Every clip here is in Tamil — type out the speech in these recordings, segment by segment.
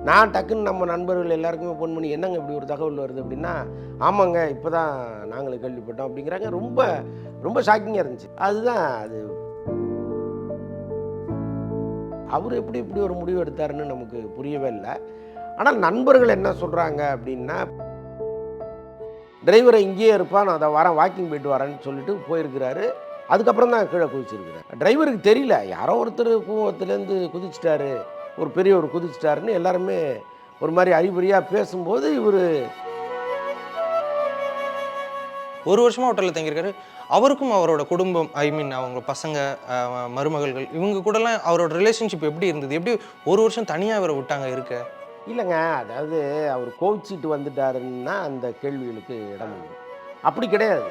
நான் டக்குன்னு நம்ம நண்பர்கள் எல்லாருக்குமே ஃபோன் பண்ணி என்னங்க இப்படி ஒரு தகவல் வருது அப்படின்னா, ஆமாங்க இப்போ தான் நாங்களும் கேள்விப்பட்டோம் அப்படிங்கிறாங்க. ரொம்ப ரொம்ப ஷாக்கிங்காக இருந்துச்சு. அதுதான் அது அவர் எப்படி இப்படி ஒரு முடிவு எடுத்தாருன்னு நமக்கு புரியவே இல்லை. ஆனால் நண்பர்கள் என்ன சொல்கிறாங்க அப்படின்னா, டிரைவரை இங்கேயே இருப்பா, நான் அதை வரேன் வாக்கிங் போயிட்டு வரேன்னு சொல்லிட்டு போயிருக்கிறாரு. அதுக்கப்புறம் தான் கீழே குதிச்சிருக்கிறார். டிரைவருக்கு தெரியல, யாரோ ஒருத்தர் கூவத்துலேருந்து குதிச்சிட்டாரு, ஒரு பெரியவர் குதிச்சிட்டாருன்னு எல்லாருமே ஒரு மாதிரி அறிகுறியாக பேசும்போது இவர் ஒரு வருஷமா ஹோட்டல்ல தங்கியிருக்காரு. அவருக்கும் அவரோட குடும்பம், ஐ மீன் அவங்க பசங்க, மருமகள்கள் இவங்க கூடலாம் அவரோட ரிலேஷன்ஷிப் எப்படி இருந்தது? எப்படி ஒரு வருஷம் தனியா இவர விட்டாங்க இருக்க? இல்லைங்க. அதாவது அவர் கோவிச்சிட்டு வந்துட்டாருன்னா அந்த கேள்விகளுக்கு இடம் உண்டு. அப்படி கிடையாது.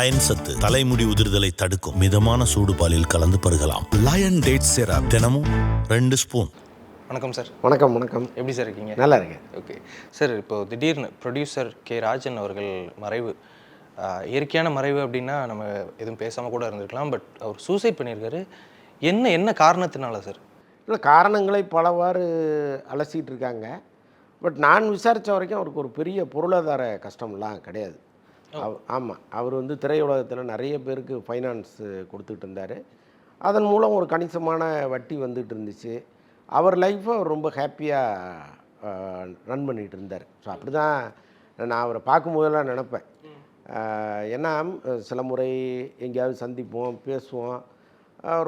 அயன் சத்து தலைமுடி உதிர்தலை தடுக்கும். மிதமான சூடு பாலில் கலந்து பருகலாம். லயன் டேட் சிரப் தினமும் 2 ஸ்பூன். வணக்கம் சார். வணக்கம் வணக்கம். எப்படி சார் இருக்கீங்க? நல்லா இருக்கேன். ஓகே சார், இப்போ திடீர்னு ப்ரொடியூசர் கே. ராஜன் அவர்கள் மறைவு, இயற்கையான மறைவு அப்படின்னா நம்ம எதுவும் பேசாமல் கூட இருந்திருக்கலாம். பட் அவர் சூசைட் பண்ணியிருக்காரு. என்ன காரணத்தினால சார்? இல்லை, காரணங்களை பலவாறு அலசிட்டு இருக்காங்க. பட் நான் விசாரித்த வரைக்கும் அவருக்கு ஒரு பெரிய பொருளாதார கஷ்டம்லாம் கிடையாது. ஆமாம், அவர் வந்து திரையுலகத்தில் நிறைய பேருக்கு ஃபைனான்ஸ் கொடுத்துட்டு இருந்தார். அதன் மூலம் ஒரு கணிசமான வட்டி வந்துட்டு இருந்துச்சு. அவர் லைஃப்பை அவர் ரொம்ப ஹாப்பியாக ரன் பண்ணிகிட்டு இருந்தார். ஸோ அப்படி தான் நான் அவரை பார்க்கும்போதெல்லாம் நினப்பேன். ஏன்னா சில முறை எங்கேயாவது சந்திப்போம், பேசுவோம்.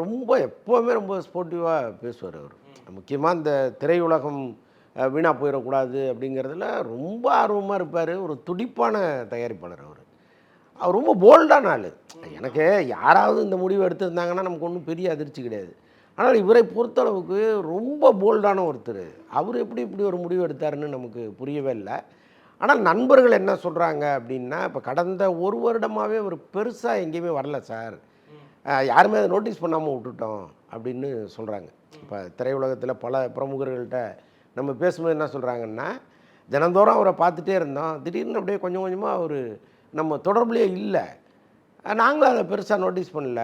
ரொம்ப எப்போவுமே ரொம்ப ஸ்போர்ட்டிவாக பேசுவார் அவர். முக்கியமாக இந்த திரையுலகம் வீணாக போயிடக்கூடாது அப்படிங்கிறதுல ரொம்ப ஆர்வமாக இருப்பார். ஒரு துடிப்பான தயாரிப்பாளர் அவர். அவர் ரொம்ப போல்டான ஆள். எனக்கு யாராவது இந்த முடிவு எடுத்திருந்தாங்கன்னா நமக்கு ஒன்றும் பெரிய அதிர்ச்சி கிடையாது. ஆனால் இவரை பொறுத்தளவுக்கு ரொம்ப போல்டான ஒருத்தர். அவர் எப்படி இப்படி ஒரு முடிவு எடுத்தாருன்னு நமக்கு புரியவே இல்லை. ஆனால் நண்பர்கள் என்ன சொல்கிறாங்க அப்படின்னா, இப்போ கடந்த ஒரு வருடமாகவே அவர் பெருசாக எங்கேயுமே வரல சார், யாருமே அதை நோட்டீஸ் பண்ணாமல் விட்டுட்டோம் அப்படின்னு சொல்கிறாங்க. இப்போ திரையுலகத்தில் பல பிரமுகர்கள்ட்ட நம்ம பேசும்போது என்ன சொல்கிறாங்கன்னா, தினந்தோறும் அவரை பார்த்துட்டே இருந்தோம், திடீர்னு அப்படியே கொஞ்சம் கொஞ்சமாக அவர் நம்ம தொடர்புலேயே இல்லை, நாங்களும் அதை பெருசாக நோட்டீஸ் பண்ணல.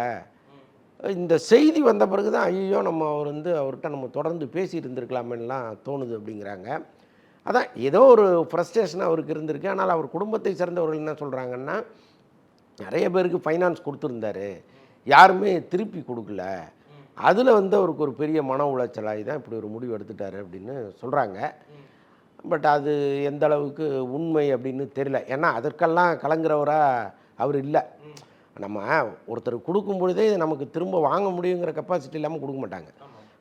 இந்த செய்தி வந்த பிறகு தான் ஐயோ நம்ம அவர் வந்து அவர்கிட்ட நம்ம தொடர்ந்து பேசிகிட்டு இருந்திருக்கலாமேலாம் தோணுது அப்படிங்கிறாங்க. அதான் ஏதோ ஒரு ஃப்ரஸ்ட்ரேஷன் அவருக்கு இருந்திருக்கு. ஆனால் அவர் குடும்பத்தை சேர்ந்தவர்கள் என்ன சொல்கிறாங்கன்னா, நிறைய பேருக்கு ஃபைனான்ஸ் கொடுத்துருந்தாரு, யாருமே திருப்பி கொடுக்கல, அதில் வந்து அவருக்கு ஒரு பெரிய மன உளைச்சலாகி தான் இப்படி ஒரு முடிவு எடுத்துட்டாரு அப்படின்னு சொல்கிறாங்க. பட் அது எந்த அளவுக்கு உண்மை அப்படின்னு தெரியல. ஏன்னா அதற்கெல்லாம் கலங்குறவராக அவர் இல்லை. நம்ம ஒருத்தர் கொடுக்கும் பொழுதே இதை நமக்கு திரும்ப வாங்க முடியுங்கிற கெப்பாசிட்டி இல்லாமல் கொடுக்க மாட்டாங்க.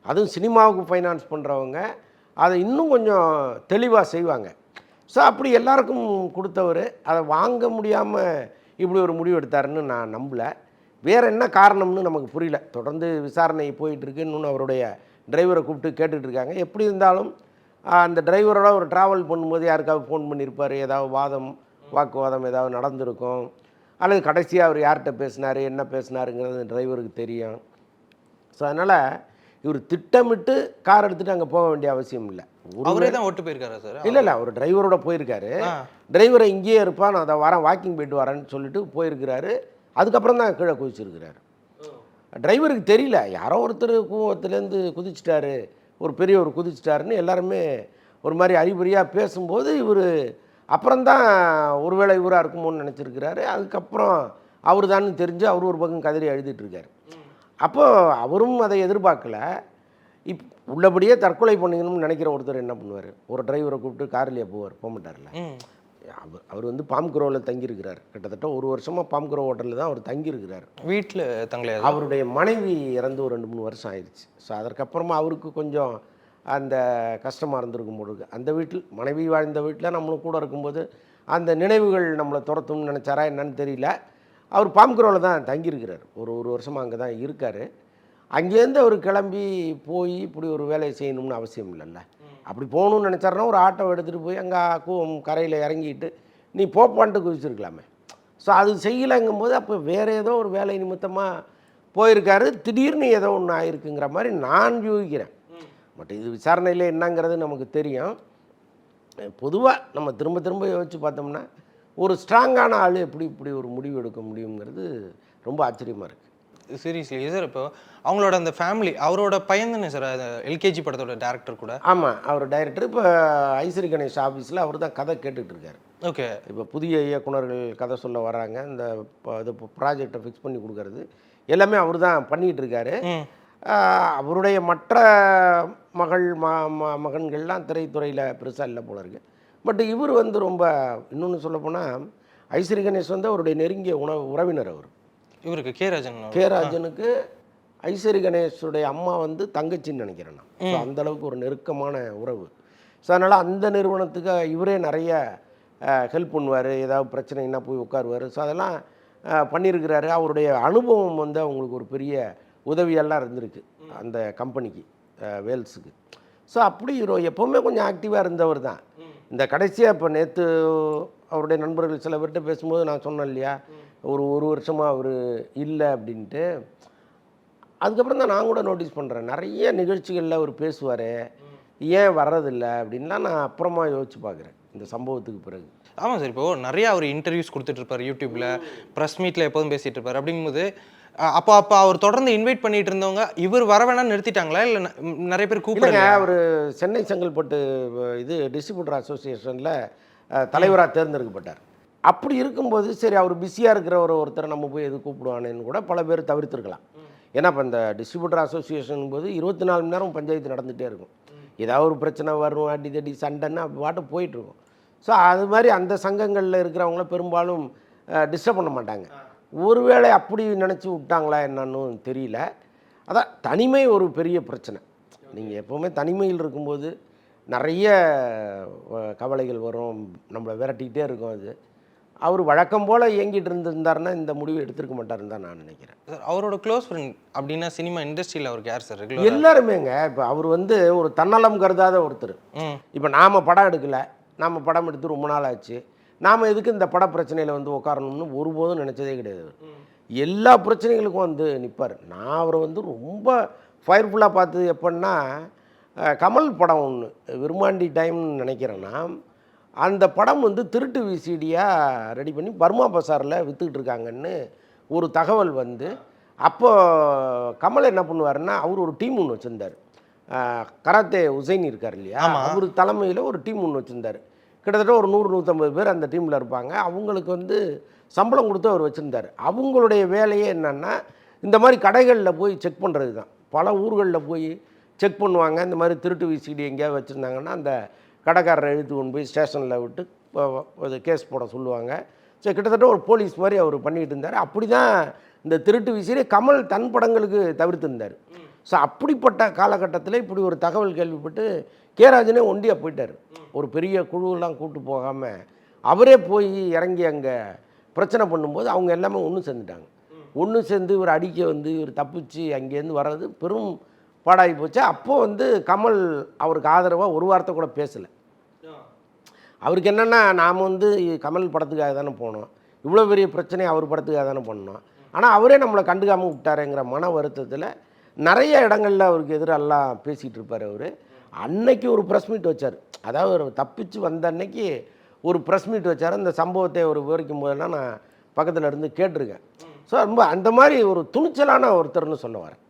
அதுவும் சினிமாவுக்கு ஃபைனான்ஸ் பண்ணுறவங்க அதை இன்னும் கொஞ்சம் தெளிவாக செய்வாங்க. ஸோ அப்படி எல்லாருக்கும் கொடுத்தவர் அதை வாங்க முடியாமல் இப்படி ஒரு முடிவு எடுத்தாருன்னு நான் நம்பலை. வேறு என்ன காரணம்னு நமக்கு புரியல. தொடர்ந்து விசாரணை போயிட்டுருக்கு. இன்னொன்று அவருடைய டிரைவரை கூப்பிட்டு கேட்டுட்ருக்காங்க. எப்படி இருந்தாலும் அந்த டிரைவரோட ஒரு ட்ராவல் பண்ணும்போது யாருக்காவது ஃபோன் பண்ணியிருப்பார், ஏதாவது வாக்குவாதம் ஏதாவது நடந்திருக்கும், அல்லது கடைசியாக அவர் யார்கிட்ட பேசினார், என்ன பேசினாருங்கிறது டிரைவருக்கு தெரியும். ஸோ அதனால் இவர் திட்டமிட்டு கார் எடுத்துகிட்டு அங்கே போக வேண்டிய அவசியம் இல்லை. அவரே தான் ஓட்டு போயிருக்காரா சார்? இல்லை, அவர் டிரைவரோட போயிருக்காரு. டிரைவரை இங்கேயே இருப்பா, நான் அதை வரேன் வாக்கிங் போயிட்டு வரேன்னு சொல்லிட்டு போயிருக்கிறாரு. அதுக்கப்புறம் தான் கீழே குதிச்சிருக்கிறார். டிரைவருக்கு தெரியல, யாரோ ஒருத்தர் கூவத்துலேருந்து குதிச்சிட்டாரு, ஒரு பெரியவர் குதிச்சிட்டாருன்னு எல்லாருமே ஒரு மாதிரி அறிகுறியாக பேசும்போது இவர் அப்புறம்தான் ஒருவேளை இவராக இருக்குமோன்னு நினச்சிருக்கிறாரு. அதுக்கப்புறம் அவர் தான் தெரிஞ்சு அவர் ஒரு பக்கம் கதறி எழுதிட்டுருக்கார். அப்போது அவரும் அதை எதிர்பார்க்கல. உள்ளபடியே தற்கொலை பண்ணிக்கணும்னு நினைக்கிற ஒருத்தர் என்ன பண்ணுவார்? ஒரு டிரைவரை கூப்பிட்டு கார்லேயே போக மாட்டார்ல. அவர் வந்து பாம்குரோவில் தங்கியிருக்கிறார். கிட்டத்தட்ட ஒரு வருஷமாக பாம்குரோ ஹோட்டலில் தான் அவர் தங்கியிருக்கிறார். வீட்டில் தங்கலையா? அவருடைய மனைவி இறந்து ஒரு 2-3 வருஷம் ஆயிடுச்சு. ஸோ அதற்கப்புறமா அவருக்கு கொஞ்சம் அந்த கஷ்டமாக இருந்திருக்கும் பொழுது அந்த வீட்டில் மனைவி வாழ்ந்த வீட்டில் நம்மளும் கூட இருக்கும்போது அந்த நினைவுகள் நம்மளை துரத்தும்னு நினச்சாரா என்னன்னு தெரியல. அவர் பாம்குரோவில் தான் தங்கியிருக்கிறார். ஒரு வருஷமாக அங்கே தான் இருக்கார். அங்கேருந்து அவர் கிளம்பி போய் இப்படி ஒரு வேலையை செய்யணும்னு அவசியம் இல்லைல்ல. அப்படி போகணுன்னு நினச்சாருன்னா ஒரு ஆட்டோ எடுத்துகிட்டு போய் அங்கே கரையில் இறங்கிட்டு நீ போப்பான்ட்டு குதிச்சிருக்கலாமே. ஸோ அது செய்யலைங்கும்போது அப்போ வேறு ஏதோ ஒரு வேலை நிமித்தமாக போயிருக்காரு. திடீர்னு ஏதோ ஒன்று ஆயிருக்குங்கிற மாதிரி நான் யூகிக்கிறேன். பட் இது விசாரணையில் என்னங்கிறது நமக்கு தெரியும். பொதுவாக நம்ம திரும்ப திரும்ப யோசித்து பார்த்தோம்னா ஒரு ஸ்ட்ராங்கான ஆள் எப்படி இப்படி ஒரு முடிவு எடுக்க முடியுங்கிறது ரொம்ப ஆச்சரியமாக இருக்குது. சீரியஸ்லி சார் இப்போ அவங்களோட அந்த ஃபேமிலி அவரோட பையன் தானே சார் எல்கேஜி படத்தோட டேரக்டர் கூட? ஆமாம், அவர் டைரக்டர். இப்போ ஐஸ்வரி கணேஷ் ஆஃபீஸில் அவர் தான் கதை கேட்டுட்டு இருக்காரு. ஓகே. இப்போ புதிய இயக்குனர்கள் கதை சொல்ல வராங்க, இந்த இது ப்ராஜெக்டை ஃபிக்ஸ் பண்ணி கொடுக்கறது எல்லாமே அவர் தான் பண்ணிகிட்டு இருக்காரு. அவருடைய மற்ற மகன்கள்லாம் திரைத்துறையில் பெருசாக இல்லை போல இருக்கு. பட் இவர் வந்து ரொம்ப இன்னொன்று சொல்லப்போனால் ஐஸ்வரி கணேஷ் வந்து அவருடைய நெருங்கிய உறவினர். அவர் இவருக்கு கே ராஜனுக்கு ஐஸ்வரி கணேஷுடைய அம்மா வந்து தங்கச்சின்னு நினைக்கிறேன் நான். ஸோ அந்தளவுக்கு ஒரு நெருக்கமான உறவு. ஸோ அதனால் அந்த நிறுவனத்துக்கு இவரே நிறைய ஹெல்ப் பண்ணுவார், ஏதாவது பிரச்சனைன்னா போய் உட்காருவார். ஸோ அதெல்லாம் பண்ணியிருக்கிறாரு. அவருடைய அனுபவம் வந்து அவங்களுக்கு ஒரு பெரிய உதவியெல்லாம் இருந்திருக்கு அந்த கம்பெனிக்கு, வேல்ஸுக்கு. ஸோ அப்படி எப்போவுமே கொஞ்சம் ஆக்டிவாக இருந்தவர் தான். இந்த கடைசியாக இப்போ நேற்று அவருடைய நண்பர்கள் சில பேர்கிட்ட பேசும்போது நான் சொன்னேன் இல்லையா, ஒரு வருஷமாக அவர் இல்லை அப்படின்ட்டு. அதுக்கப்புறம் தான் நான் கூட நோட்டீஸ் பண்ணுறேன், நிறைய நிகழ்ச்சிகளில் அவர் பேசுவார், ஏன் வர்றதில்லை அப்படின்லாம் நான் அப்புறமா யோசிச்சு பார்க்குறேன் இந்த சம்பவத்துக்கு பிறகு. ஆமாம் சார், இப்போது நிறையா அவர் இன்டர்வியூஸ் கொடுத்துட்ருப்பார் யூடியூப்பில், ப்ரெஸ் மீட்டில் எப்போதும் பேசிகிட்டு இருப்பார். அப்படிங்கும்போது அப்போ அவர் தொடர்ந்து இன்வைட் பண்ணிட்டு இருந்தவங்க இவர் வர வேணாம்னு நிறுத்திட்டாங்களா, இல்லை நிறைய பேர் கூப்பிடுங்க? அவர் சென்னை செங்கல்பட்டு இது டிஸ்ட்ரிபியூட்டர் அசோசியேஷனில் தலைவராக தேர்ந்தெடுக்கப்பட்டார். அப்படி இருக்கும்போது சரி அவர் பிஸியாக இருக்கிற ஒருத்தரை நம்ம போய் எது கூப்பிடுவானேன்னு கூட பல பேர் தவிர்த்துருக்கலாம். ஏன்னா இப்போ இந்த டிஸ்ட்ரிபியூட்டர் அசோசியேஷன் போது 24 மணி நேரம் பஞ்சாயத்து நடந்துகிட்டே இருக்கும். ஏதாவது ஒரு பிரச்சனை வரும், அடிதடி சண்டைன்னு பாட்டு போயிட்டுருக்கும். ஸோ அது மாதிரி அந்த சங்கங்களில் இருக்கிறவங்கள பெரும்பாலும் டிஸ்டர்ப் பண்ண மாட்டாங்க. ஒருவேளை அப்படி நினச்சி விட்டாங்களா என்னன்னு தெரியல. அதான் தனிமை ஒரு பெரிய பிரச்சனை. நீங்கள் எப்போவுமே தனிமையில் இருக்கும்போது நிறைய கவலைகள் வரும், நம்மளை விரட்டிக்கிட்டே இருக்கும். அது அவர் வழக்கம் போல் இயங்கிட்டு இருந்திருந்தாருன்னா இந்த முடிவு எடுத்திருக்க மாட்டாருன்னு தான் நான் நினைக்கிறேன். சார் அவரோட க்ளோஸ் ஃப்ரெண்ட் அப்படின்னா சினிமா இண்டஸ்ட்ரியில் அவருக்கு யார் சார்? எல்லாருமேங்க. இப்போ அவர் வந்து ஒரு தன்னலம் கருதாத ஒருத்தர். இப்போ நாம் படம் எடுக்கலை, நாம் படம் எடுத்து ரொம்ப நாள் ஆச்சு, நாம் எதுக்கு இந்த பட பிரச்சனையில் வந்து உட்காரணும்னு ஒருபோதும் நினச்சதே கிடையாது. எல்லா பிரச்சனைகளுக்கும் வந்து நிற்பார். நான் அவரை வந்து ரொம்ப ஃபயர்ஃபுல்லாக பார்த்தது எப்படின்னா, கமல் படம் ஒன்று விருமாண்டி டைம்னு நினைக்கிறேன்னா, அந்த படம் வந்து திருட்டு விசிடியாக ரெடி பண்ணி பர்மா பசாரில் விற்றுக்கிட்டு இருக்காங்கன்னு ஒரு தகவல் வந்து, அப்போது கமல் என்ன பண்ணுவாருன்னா, அவர் ஒரு டீம் ஒன்று வச்சுருந்தார். கராத்தே உசைன் இருக்கார் இல்லையா, அவர் தலைமையில் ஒரு டீம் ஒன்று வச்சுருந்தார். கிட்டத்தட்ட ஒரு 100-150 பேர் அந்த டீமில் இருப்பாங்க. அவங்களுக்கு வந்து சம்பளம் கொடுத்து அவர் வச்சுருந்தார். அவங்களுடைய வேலையே என்னென்னா, இந்த மாதிரி கடைகளில் போய் செக் பண்ணுறது தான். பல ஊர்களில் போய் செக் பண்ணுவாங்க. இந்த மாதிரி திருட்டு விசிடி எங்கேயாவது வச்சுருந்தாங்கன்னா அந்த கடைக்காரரை இழுத்து கொண்டு போய் ஸ்டேஷனில் விட்டு கேஸ் போட சொல்லுவாங்க. சரி, கிட்டத்தட்ட ஒரு போலீஸ் மாதிரி அவர் பண்ணிக்கிட்டு இருந்தார். அப்படி தான் இந்த திருட்டு விசிடி கமல் தன் படங்களுக்கு தவிர்த்திருந்தார். ஸோ அப்படிப்பட்ட காலகட்டத்தில் இப்படி ஒரு தகவல் கேள்விப்பட்டு ராஜனே ஒண்டியாக போயிட்டார். ஒரு பெரிய குழுவெல்லாம் கூப்பிட்டு போகாமல் அவரே போய் இறங்கி அங்கே பிரச்சனை பண்ணும்போது அவங்க எல்லாமே ஒன்று சேர்ந்துட்டாங்க. ஒன்று சேர்ந்து இவர் அடிக்க வந்து இவர் தப்பிச்சு அங்கேருந்து வர்றது பெரும் பாடாகி போச்சு. அப்போது வந்து கமல் அவருக்கு ஆதரவாக ஒரு வார்த்தை கூட பேசலை. அவருக்கு என்னென்னா, நாம் வந்து கமல் படத்துக்காக தானே போனோம், இவ்வளோ பெரிய பிரச்சனை அவர் படத்துக்காக தானே பண்ணோம், ஆனால் அவரே நம்மளை கண்டுக்காமல் விட்டாருங்கிற மன வருத்தத்தில் நிறைய இடங்களில் அவருக்கு எதிரெல்லாம் பேசிகிட்டு இருப்பார். அவர் அன்னைக்கு ஒரு ப்ரெஸ் மீட் வச்சார். அதாவது அவர் தப்பிச்சு வந்த அன்னைக்கு ஒரு ப்ரெஸ் மீட் வச்சார். அந்த சம்பவத்தை அவர் விவரிக்கும் போதெல்லாம் நான் பக்கத்தில் இருந்து கேட்டிருக்கேன். ஸோ ரொம்ப அந்த மாதிரி ஒரு துணிச்சலான ஒருத்தர்னு சொல்ல வரேன்.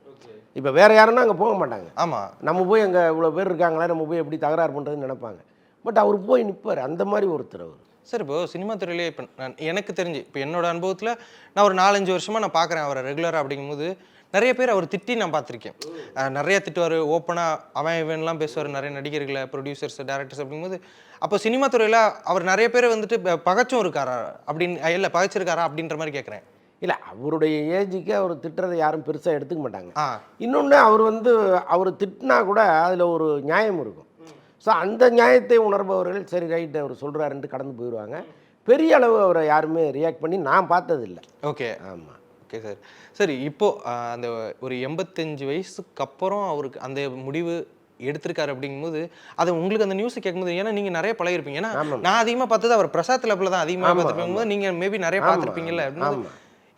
இப்போ வேறு யாருன்னா அங்கே போக மாட்டாங்க. ஆமாம், நம்ம போய் அங்கே இவ்வளோ பேர் இருக்காங்களா, நம்ம போய் எப்படி தகராறு பண்ணுறதுன்னு நினைப்பாங்க. பட் அவர் போய் நிற்பார். அந்த மாதிரி ஒருத்தர் அவர். சார் இப்போ சினிமா துறையிலே இப்போ எனக்கு தெரிஞ்சு இப்போ என்னோட அனுபவத்தில் நான் ஒரு 4-5 வருஷமாக நான் பார்க்குறேன் அவரை ரெகுலராக. அப்படிங்கும்போது நிறைய பேர் அவர் திட்டி நான் பார்த்துருக்கேன். நிறைய திட்டுவார், ஓப்பனாக அவன் இவன்லாம் பேசுவார், நிறைய நடிகர்களை, ப்ரொடியூசர்ஸ், டேரக்டர்ஸ். அப்படிங்கும்போது அப்போ சினிமா துறையில் அவர் நிறைய பேர் வந்துட்டு பகைச்சும் இருக்காரா அப்படின்னு, இல்லை பகைச்சிருக்காரா அப்படின்ற மாதிரி கேட்குறேன். இல்லை, அவருடைய ஏஜுக்கு அவர் திட்டுறதை யாரும் பெருசாக எடுத்துக்க மாட்டாங்க. இன்னொன்று அவர் வந்து அவர் திட்டினா கூட அதில் ஒரு நியாயம் இருக்கும். ஸோ அந்த நியாயத்தை உணர்பவர்கள் சரி ரைட்டு அவர் சொல்கிறாருன்ட்டு கடந்து போயிடுவாங்க. பெரிய அளவு அவரை யாருமே ரியாக்ட் பண்ணி நான் பார்த்ததில்லை. ஓகே, ஆமாம். Okay sir. சரி, இப்போது அந்த ஒரு 85 வயசுக்கு அப்புறம் அவருக்கு அந்த முடிவு எடுத்திருக்காரு அப்படிங்கும்போது அது உங்களுக்கு அந்த நியூஸ் கேட்கும்போது, ஏன்னா நீங்கள் நிறைய பழகிருப்பீங்க, ஏன்னா நான் அதிகமாக பார்த்தது அவர் பிரசாத் லெவலில் தான் அதிகமாக பார்த்துருப்பீங்க, நீங்கள் மேபி நிறைய பார்த்துருப்பீங்கல்ல,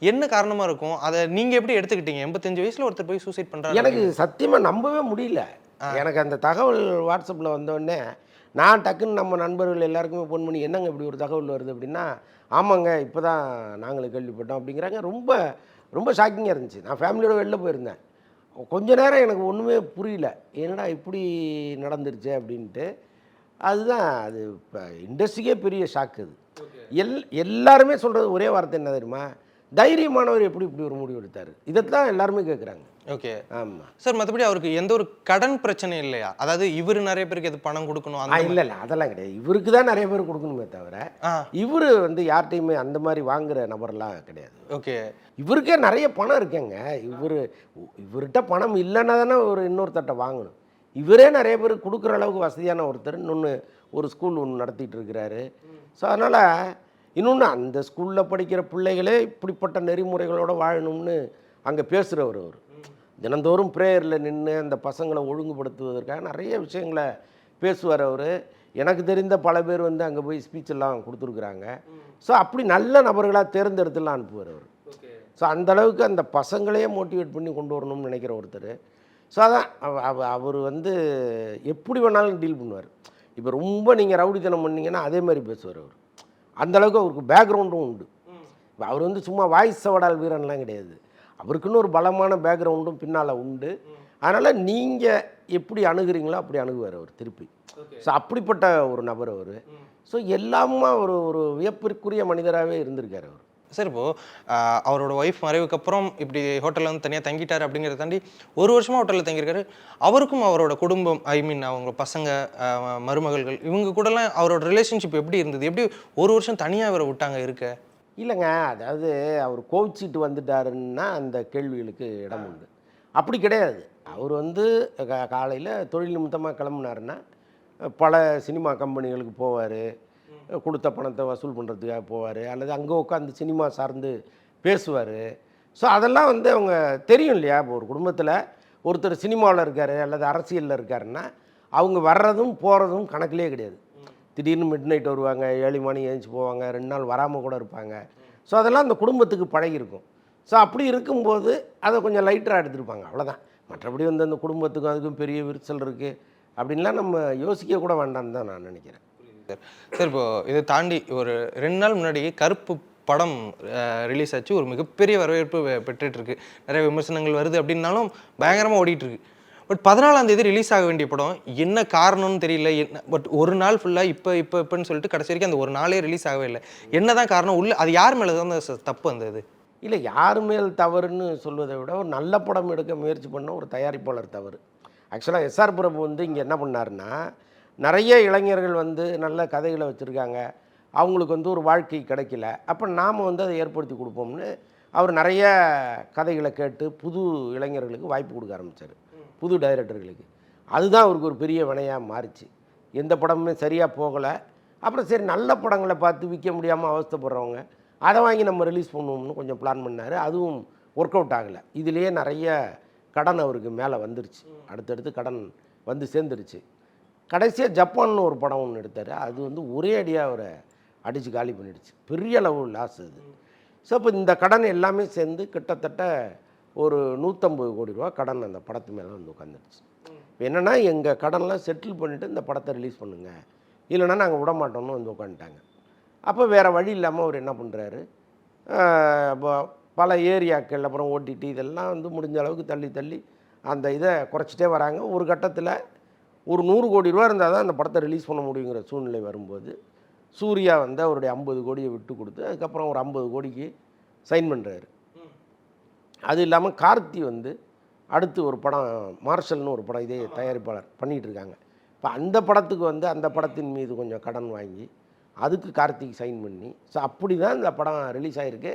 என்ன காரணமாக இருக்கும்? அதை நீங்கள் எப்படி எடுத்துக்கிட்டீங்க? 85 வயசில் ஒருத்தர் போய் சூசைட் பண்ணுறாரு. எனக்கு சத்தியமாக நம்பவே முடியல. எனக்கு அந்த தகவல் வாட்ஸ்அப்பில் வந்தோடனே நான் டக்குன்னு நம்ம நண்பர்கள் எல்லாருக்குமே ஃபோன் பண்ணி, என்னங்க இப்படி ஒரு தகவல் வருது அப்படின்னா, ஆமாங்க இப்போ தான் நாங்களும் கேள்விப்பட்டோம் அப்படிங்கிறாங்க. ரொம்ப ரொம்ப ஷாக்கிங்காக இருந்துச்சு. நான் ஃபேமிலியோட வெளில போயிருந்தேன். கொஞ்ச நேரம் எனக்கு ஒன்றுமே புரியல. என்னடா இப்படி நடந்துருச்சே அப்படின்ட்டு. அதுதான் அது இப்போ இண்டஸ்ட்ரிக்கே பெரிய ஷாக் அது. எல்லாருமே சொல்கிறது ஒரே வார்த்தை என்ன தெரியுமா? தைரியமானவர் எப்படி இப்படி ஒரு முடிவு எடுத்தார்? இதைத்தான் எல்லாருமே கேட்குறாங்க. ஓகே. ஆமாம் சார் மற்றபடி அவருக்கு எந்த ஒரு கடன் பிரச்சனை இல்லையா? அதாவது இவர் நிறைய பேருக்கு எது பணம் கொடுக்கணும் அந்த இல்லை இல்லை அதெல்லாம் கிடையாது. இவருக்கு தான் நிறைய பேர் கொடுக்கணுமே தவிர இவர் வந்து யார்கிட்டையுமே அந்த மாதிரி வாங்குகிற நபர்லாம் கிடையாது. ஓகே. இவருக்கே நிறைய பணம் இருக்கேங்க. இவர்கிட்ட பணம் இல்லைன்னா தானே ஒரு இன்னொருத்தட்ட வாங்கணும். இவரே நிறைய பேர் கொடுக்குற அளவுக்கு வசதியான ஒருத்தர். இன்னொன்று ஒரு ஸ்கூல் ஒன்று நடத்திட்டு இருக்கிறாரு. ஸோ அதனால் இன்னொன்று அந்த ஸ்கூலில் படிக்கிற பிள்ளைகளே இப்படிப்பட்ட நெறிமுறைகளோடு வாழணும்னு அங்கே பேசுகிறவர் அவர். தினந்தோறும் ப்ரேயரில் நின்று அந்த பசங்களை ஒழுங்குபடுத்துவதற்காக நிறைய விஷயங்களை பேசுவார் அவர். எனக்கு தெரிந்த பல பேர் வந்து அங்கே போய் ஸ்பீச்செல்லாம் கொடுத்துருக்குறாங்க. ஸோ அப்படி நல்ல நபர்களாக தேர்ந்தெடுத்துலாம் அனுப்புவார் அவர். ஸோ அந்தளவுக்கு அந்த பசங்களையே மோட்டிவேட் பண்ணி கொண்டு வரணும்னு நினைக்கிற ஒருத்தர். ஸோ அதான் அவர் வந்து எப்படி வேணாலும் டீல் பண்ணுவார். இப்போ ரொம்ப நீங்கள் ரவுடித்தனம் பண்ணிங்கன்னா அதே மாதிரி பேசுவார் அவர். அந்தளவுக்கு அவருக்கு பேக்ரவுண்டும் உண்டு. இப்போ அவர் வந்து சும்மா வாய்ஸ் சவடால் வீரன்லாம் கிடையாது. அவருக்குன்னு ஒரு பலமான பேக்ரவுண்டும் பின்னால் உண்டு. அதனால் நீங்கள் எப்படி அணுகுறீங்களோ அப்படி அணுகுவார் அவர் திருப்பி. ஸோ அப்படிப்பட்ட ஒரு நபர் அவர். ஸோ எல்லாமே ஒரு வியப்பிற்குரிய மனிதராகவே இருந்திருக்கார் அவர். சார் இப்போது அவரோட ஒய்ஃப் மறைவுக்கு அப்புறம் இப்படி ஹோட்டலில் வந்து தனியாக தங்கிட்டார் அப்படிங்கிறத தாண்டி ஒரு வருஷமாக ஹோட்டலில் தங்கியிருக்காரு. அவருக்கும் அவரோட குடும்பம் அவங்க பசங்க மருமகள்கள் இவங்க கூடலாம் அவரோட ரிலேஷன்ஷிப் எப்படி இருந்தது? எப்படி ஒரு வருஷம் தனியாக அவரை விட்டாங்க இருக்க? இல்லைங்க, அதாவது அவர் கோவிச்சிட்டு வந்துட்டாருன்னா அந்த கேள்விகளுக்கு இடம் உண்டு. அப்படி கிடையாது. அவர் வந்து காலையில் தொழில் நிமித்தமாக கிளம்புனாருன்னா பல சினிமா கம்பெனிகளுக்கு போவார். கொடுத்த பணத்தை வசூல் பண்ணுறதுக்காக போவார். அல்லது அங்கே உட்காந்து சினிமா சார்ந்து பேசுவார். ஸோ அதெல்லாம் வந்து அவங்க தெரியும் இல்லையா? இப்போ ஒரு குடும்பத்தில் ஒருத்தர் சினிமாவில் இருக்கார் அல்லது அரசியலில் இருக்காருன்னா அவங்க வர்றதும் போகிறதும் கணக்கிலே கிடையாது. திடீர்னு மிட் நைட் வருவாங்க, 7 மணி எழுந்துச்சி போவாங்க, 2 நாள் வராமல் கூட இருப்பாங்க. ஸோ அதெல்லாம் அந்த குடும்பத்துக்கு பழகிருக்கும். ஸோ அப்படி இருக்கும்போது அதை கொஞ்சம் லைட்டராக எடுத்துருப்பாங்க, அவ்வளோதான். மற்றபடி வந்து அந்த குடும்பத்துக்கும் அதுக்கும் பெரிய விரிசல் இருக்குது அப்படின்லாம் நம்ம யோசிக்க கூட வேண்டாம்னு தான் நான் நினைக்கிறேன். சார் இப்போது இதை தாண்டி ஒரு 2 நாள் முன்னாடி கருப்பு படம் ரிலீஸ் ஆச்சு. ஒரு மிகப்பெரிய வரவேற்பு பெற்றுட்ருக்கு. நிறைய விமர்சனங்கள் வருது அப்படின்னாலும் பயங்கரமாக ஓடிட்டுருக்கு. பட் 14ஆம் தேதி ரிலீஸ் ஆக வேண்டிய படம் என்ன காரணம்னு தெரியல. பட் ஒரு நாள் ஃபுல்லாக இப்போன்னு சொல்லிட்டு கடைசி வரைக்கும் அந்த ஒரு நாளே ரிலீஸ் ஆகவே இல்லை. என்ன தான் காரணம்? அது யார் மேலே தான் அந்த தப்பு வந்தது? இல்லை, யார் மேல் தவறுன்னு சொல்வதை விட ஒரு நல்ல படம் எடுக்க முயற்சி பண்ண ஒரு தயாரிப்பாளர் தவறு. ஆக்சுவலாக எஸ்ஆர் பிரபு வந்து இங்கே என்ன பண்ணாருன்னா, நிறைய இளைஞர்கள் வந்து நல்ல கதைகளை வச்சுருக்காங்க, அவங்களுக்கு வந்து ஒரு வாழ்க்கை கிடைக்கல, அப்போ நாம் வந்து அதை ஏற்படுத்தி கொடுப்போம்னு அவர் நிறைய கதைகளை கேட்டு புது இளைஞர்களுக்கு வாய்ப்பு கொடுக்க ஆரம்பித்தார், புது டைரக்டர்களுக்கு. அதுதான் அவருக்கு ஒரு பெரிய வினையாக மாறிச்சு. எந்த படமுமே சரியாக போகலை. அப்புறம் சரி நல்ல படங்களை பார்த்து விற்க முடியாமல் அவஸ்தைப்படுறவங்க அதை வாங்கி நம்ம ரிலீஸ் பண்ணுவோம்னு கொஞ்சம் பிளான் பண்ணார். அதுவும் ஒர்க் அவுட் ஆகலை. இதுலேயே நிறைய கடன் அவருக்கு மேலே வந்துருச்சு. அடுத்தடுத்து கடன் வந்து சேர்ந்துருச்சு. கடைசியாக ஜப்பான்னு ஒரு படம் ஒன்று எடுத்தார். அது வந்து ஒரே அடியாக அவரை அடித்து காலி பண்ணிடுச்சு. பெரிய அளவு லாஸ் அது. ஸோ இப்போ இந்த கடன் எல்லாமே சேர்ந்து கிட்டத்தட்ட ஒரு 150 கோடி ரூபா கடன் அந்த படத்து மேலே வந்து உட்காந்துருச்சு. இப்போ என்னென்னா, எங்கள் கடன்லாம் செட்டில் பண்ணிவிட்டு இந்த படத்தை ரிலீஸ் பண்ணுங்கள், இல்லைன்னா நாங்கள் விட மாட்டோம்னு வந்து உட்காந்துட்டாங்க. அப்போ வேறு வழி இல்லாமல் அவர் என்ன பண்ணுறாரு, பல ஏரியாக்கள் அப்புறம் ஓடிடி இதெல்லாம் வந்து முடிஞ்ச அளவுக்கு தள்ளி தள்ளி அந்த இதை குறைச்சிட்டே வராங்க. ஒரு கட்டத்தில் ஒரு 100 கோடி ரூபா இருந்தால் தான் அந்த படத்தை ரிலீஸ் பண்ண முடியுங்கிற சூழ்நிலை வரும்போது சூர்யா வந்து அவருடைய 50 கோடியை விட்டு கொடுத்து அதுக்கப்புறம் ஒரு 50 கோடிக்கு சைன் பண்ணுறாரு. அது இல்லாமல் கார்த்தி வந்து அடுத்து ஒரு படம் மார்ஷல்னு ஒரு படம் இதே தயாரிப்பாளர் பண்ணிகிட்டு இருக்காங்க. இப்போ அந்த படத்துக்கு வந்து அந்த படத்தின் மீது கொஞ்சம் கடன் வாங்கி அதுக்கு கார்த்திக் சைன் பண்ணி, ஸோ அப்படி தான் இந்த படம் ரிலீஸ் ஆகிருக்கு.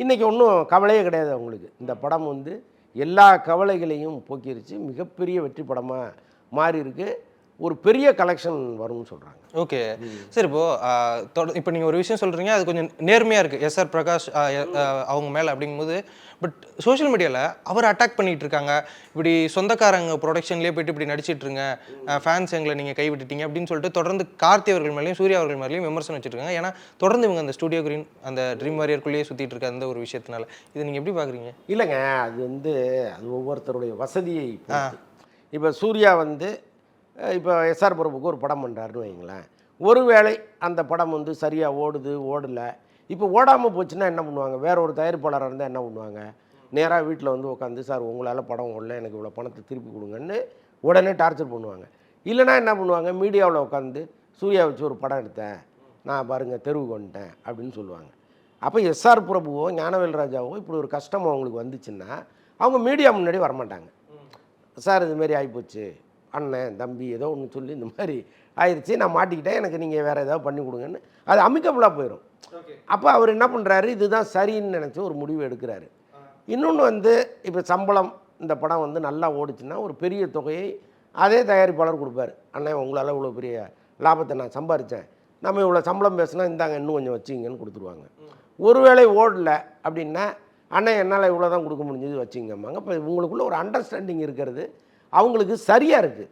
இன்றைக்கி ஒன்றும் கவலையே கிடையாது அவங்களுக்கு. இந்த படம் வந்து எல்லா கவலைகளையும் போக்கிருச்சு. மிகப்பெரிய வெற்றி படமாக மாறி இருக்கு. ஒரு பெரிய கலெக்ஷன் வரும்னு சொல்கிறாங்க. ஓகே சார், இப்போ நீங்கள் ஒரு விஷயம் சொல்கிறீங்க, அது கொஞ்சம் நேர்மையாக இருக்குது எஸ்ஆர் பிரகாஷ் அவங்க மேலே அப்படிங்கும்போது. பட் சோஷியல் மீடியாவில் அவர் அட்டாக் பண்ணிகிட்டு இருக்காங்க. இப்படி சொந்தக்காரங்க ப்ரொடக்ஷன்லேயே போய்ட்டு இப்படி நடிச்சிட்ருங்க, ஃபேன்ஸ் எங்களை நீங்கள் கைவிட்டுட்டீங்க அப்படின்னு சொல்லிட்டு தொடர்ந்து கார்த்தி அவர்கள் மேலேயும் சூர்யா அவர்கள் மேலேயும் விமர்சனம் வச்சுருக்காங்க. ஏன்னா தொடர்ந்து இவங்க அந்த ஸ்டூடியோ கிரீன் அந்த ட்ரீம் வாரியருக்குள்ளேயே சுற்றிட்டு இருக்க அந்த ஒரு விஷயத்தினால இதை நீங்கள் எப்படி பார்க்குறீங்க? இல்லைங்க, அது வந்து அது ஒவ்வொருத்தருடைய வசதியை. இப்போ சூர்யா வந்து இப்போ எஸ்ஆர் பிரபுக்கு ஒரு படம் பண்ணுறாருன்னு வைங்களேன். ஒருவேளை அந்த படம் வந்து சரியாக ஓடுது ஓடலை, இப்போ ஓடாமல் போச்சுன்னா என்ன பண்ணுவாங்க? வேற ஒரு தயாரிப்பாளராக இருந்தால் என்ன பண்ணுவாங்க? நேராக வீட்டில் வந்து உட்காந்து சார் உங்களால் படம் ஓடல, எனக்கு இவ்வளோ பணத்தை திருப்பி கொடுங்கன்னு உடனே டார்ச்சர் பண்ணுவாங்க. இல்லைனா என்ன பண்ணுவாங்க, மீடியாவில் உட்காந்து சூர்யா வச்சு ஒரு படம் எடுத்தேன், நான் பாருங்கள் தெருவுக்கு வந்துட்டேன் அப்படின்னு சொல்லுவாங்க. அப்போ எஸ்ஆர் பிரபுவோ ஞானவேல் ராஜாவோ இப்படி ஒரு கஷ்டம் அவங்களுக்கு வந்துச்சுன்னா அவங்க மீடியா முன்னாடி வரமாட்டாங்க. சார் இதுமாரி ஆகிப்போச்சு, அண்ணன் தம்பி ஏதோ ஒன்று சொல்லி இந்த மாதிரி ஆயிடுச்சு, நான் மாட்டிக்கிட்டேன், எனக்கு நீங்கள் வேறு ஏதாவது பண்ணி கொடுங்கன்னு அது அமிக்கபுளாக போயிடும். அப்போ அவர் என்ன பண்ணுறாரு, இதுதான் சரின்னு நினச்சி ஒரு முடிவு எடுக்கிறாரு. இன்னொன்று வந்து இப்போ சம்பளம் இந்த படம் வந்து நல்லா ஓடிச்சுன்னா ஒரு பெரிய தொகையை அதே தயாரிப்பாளர் கொடுப்பார். அண்ணன் உங்களால் இவ்வளோ பெரிய லாபத்தை நான் சம்பாரித்தேன், நம்ம இவ்வளோ சம்பளம் பேசினா இந்தாங்க இன்னும் கொஞ்சம் வச்சிங்கன்னு கொடுத்துருவாங்க. ஒருவேளை ஓடலை அப்படின்னா அண்ணன் என்னால் இவ்வளோ தான் கொடுக்க முடிஞ்சது வச்சுங்கம்மாங்க. இப்போ உங்களுக்குள்ள ஒரு அண்டர்ஸ்டாண்டிங் இருக்கிறது அவங்களுக்கு சரியாக இருக்குது.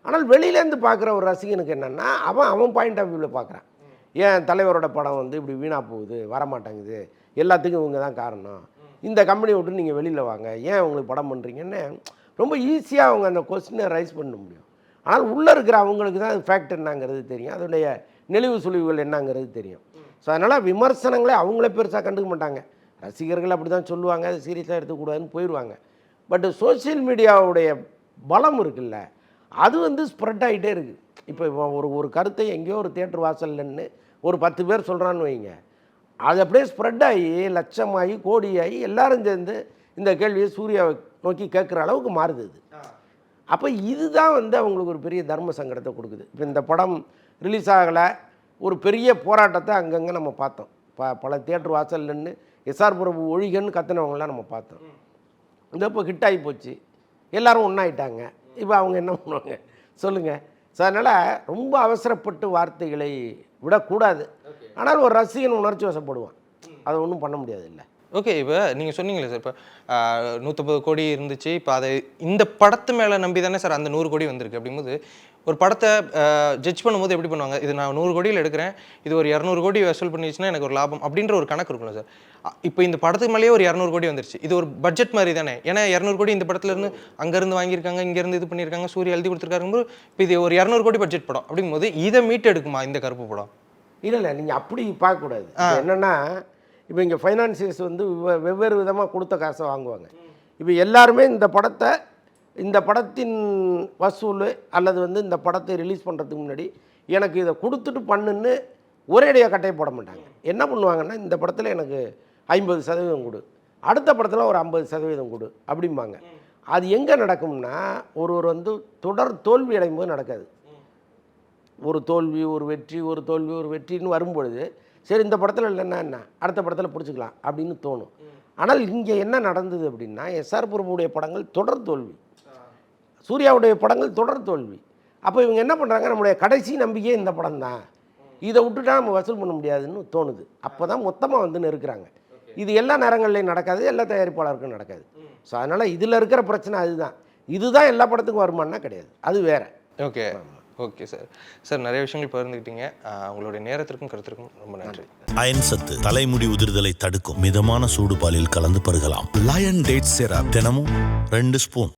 ஆனால் வெளியிலேருந்து பார்க்குற ஒரு ரசிகனுக்கு என்னென்னா அவன் பாயிண்ட் ஆஃப் வியூவில் பார்க்குறான். ஏன் தலைவரோட படம் வந்து இப்படி வீணாக போகுது, வரமாட்டேங்குது, எல்லாத்துக்கும் இவங்க தான் காரணம், இந்த கம்பெனியை விட்டு நீங்கள் வெளியில் வாங்க, ஏன் உங்களுக்கு படம் பண்ணுறீங்கன்னு ரொம்ப ஈஸியாக அவங்க அந்த கொஸ்டினை ரைஸ் பண்ண முடியும். ஆனால் உள்ளே இருக்கிற அவங்களுக்கு தான் அது ஃபேக்ட் என்னங்கிறது தெரியும், அதனுடைய நெளிவு சுழிவுகள் என்னங்கிறது தெரியும். ஸோ அதனால் விமர்சனங்களே அவங்களே பெருசாக கண்டுக்க மாட்டாங்க. ரசிகர்கள் அப்படி தான் சொல்லுவாங்க, அது சீரியஸாக எடுத்துக்கூடாதுன்னு போயிடுவாங்க. பட் சோஷியல் மீடியாவுடைய பலம் இருக்குல்ல, அது வந்து ஸ்ப்ரெட் ஆகிட்டே இருக்குது. இப்போ ஒரு கருத்தை எங்கேயோ ஒரு தியேட்டர் வாசல்லன்னு ஒரு 10 பேர் சொல்கிறான்னு வைங்க, அது அப்படியே ஸ்ப்ரெட் ஆகி லட்சமாகி கோடியாகி எல்லாரும் சேர்ந்து இந்த கேள்வியை சூர்யாவை நோக்கி கேட்குற அளவுக்கு மாறுது அது. அப்போ இதுதான் வந்து அவங்களுக்கு ஒரு பெரிய தர்ம சங்கடத்தை கொடுக்குது. இப்போ இந்த படம் ரிலீஸ் ஆகலை, ஒரு பெரிய போராட்டத்தை அங்கங்கே நம்ம பார்த்தோம். பல தியேட்டர் வாசல்லன்னு எஸ்ஆர் பிரபு ஒழிகன்னு கத்துனவங்களாம் நம்ம பார்த்தோம். இந்த இப்போ ஹிட் ஆகி போச்சு, எல்லோரும் ஒன்றாயிட்டாங்க. இப்போ அவங்க என்ன பண்ணுவாங்க சொல்லுங்கள். ஸோ அதனால் ரொம்ப அவசரப்பட்டு வார்த்தைகளை விடக்கூடாது. ஆனால் ஒரு ரசிகன் உணர்ச்சி வசப்படுவான், அதை ஒன்றும் பண்ண முடியாது இல்லை. ஓகே, இப்போ நீங்கள் சொன்னீங்களே சார், இப்போ 150 கோடி இருந்துச்சு, இப்போ அதை இந்த படத்து மேலே நம்பி தானே சார் அந்த 100 கோடி வந்திருக்கு. அப்படிங்கும்போது ஒரு படத்தை ஜட்ஜ் பண்ணும்போது எப்படி பண்ணுவாங்க, இது நான் 100 கோடியில் எடுக்கிறேன், இது ஒரு 200 கோடி வசூல் பண்ணிடுச்சுன்னா எனக்கு ஒரு லாபம் அப்படின்ற ஒரு கணக்கு இருக்கும்ல சார். இப்போ இந்த படத்துக்கு மேலேயே ஒரு 200 கோடி வந்துருச்சு, இது ஒரு பட்ஜெட் மாதிரி தானே. ஏன்னா 200 கோடி இந்த படத்துலேருந்து அங்கேருந்து வாங்கியிருக்காங்க, இங்கேருந்து இது பண்ணியிருக்காங்க, சூரிய எழுதி கொடுத்துருக்காங்க. இப்போ இது ஒரு 200 கோடி பட்ஜெட் படம் அப்படிங்கும்போது இதை மீட்டு எடுக்குமா இந்த கருப்பு படம்? இல்லை, நீங்கள் அப்படி பார்க்கக்கூடாது. என்னென்னா இப்போ இங்கே ஃபைனான்சியர்ஸ் வந்து வெவ்வேறு விதமாக கொடுத்த காசை வாங்குவாங்க. இப்போ எல்லாருமே இந்த படத்தின் வசூல் அல்லது வந்து இந்த படத்தை ரிலீஸ் பண்ணுறதுக்கு முன்னாடி எனக்கு இதை கொடுத்துட்டு பண்ணுன்னு ஒரேடியாக கட்டையை போட மாட்டாங்க. என்ன பண்ணுவாங்கன்னா, இந்த படத்தில் எனக்கு 50% கொடு, அடுத்த படத்தில் ஒரு 50% கொடு அப்படிம்பாங்க. அது எங்கே நடக்கும்னா, ஒருவர் வந்து தொடர் தோல்வி அடையும் போது நடக்காது. ஒரு தோல்வி ஒரு வெற்றி, ஒரு தோல்வி ஒரு வெற்றின்னு வரும்பொழுது சரி இந்த படத்தில் இல்லைன்னா என்ன, அடுத்த படத்தில் பிடிச்சிக்கலாம் அப்படின்னு தோணும். ஆனால் இங்கே என்ன நடந்தது அப்படின்னா, எஸ்ஆர் பிரபுடைய படங்கள் தொடர் தோல்வி, சூர்யாவுடைய படங்கள் தொடர் தோல்வி. அப்போ இவங்க என்ன பண்ணுறாங்க, நம்முடைய கடைசி நம்பிக்கையே இந்த படம் தான், இதை விட்டுட்டா நம்ம வசூல் பண்ண முடியாதுன்னு தோணுது. அப்போ தான் மொத்தமாக வந்து நெருக்கிறாங்க. இது எல்லா நேரங்கள்லையும் நடக்காது, எல்லா தயாரிப்பாளருக்கும் நடக்காது. ஸோ அதனால் இதில் இருக்கிற பிரச்சனை இதுதான் எல்லா படத்துக்கும் வருமானா கிடையாது, அது வேறு. Okay okay sir. சார் நிறைய விஷயங்கள் பகிர்ந்துக்கிட்டீங்க. உங்களுடைய நேரத்திற்கும் கருத்திற்கும் ரொம்ப நன்றி. அயன் சத்து தலைமுடி உதிர்தலை தடுக்கும். மிதமான சூடு பாலில் கலந்து பருகலாம். லயன் டேட் சிரப் தினமும் 2 ஸ்பூன்.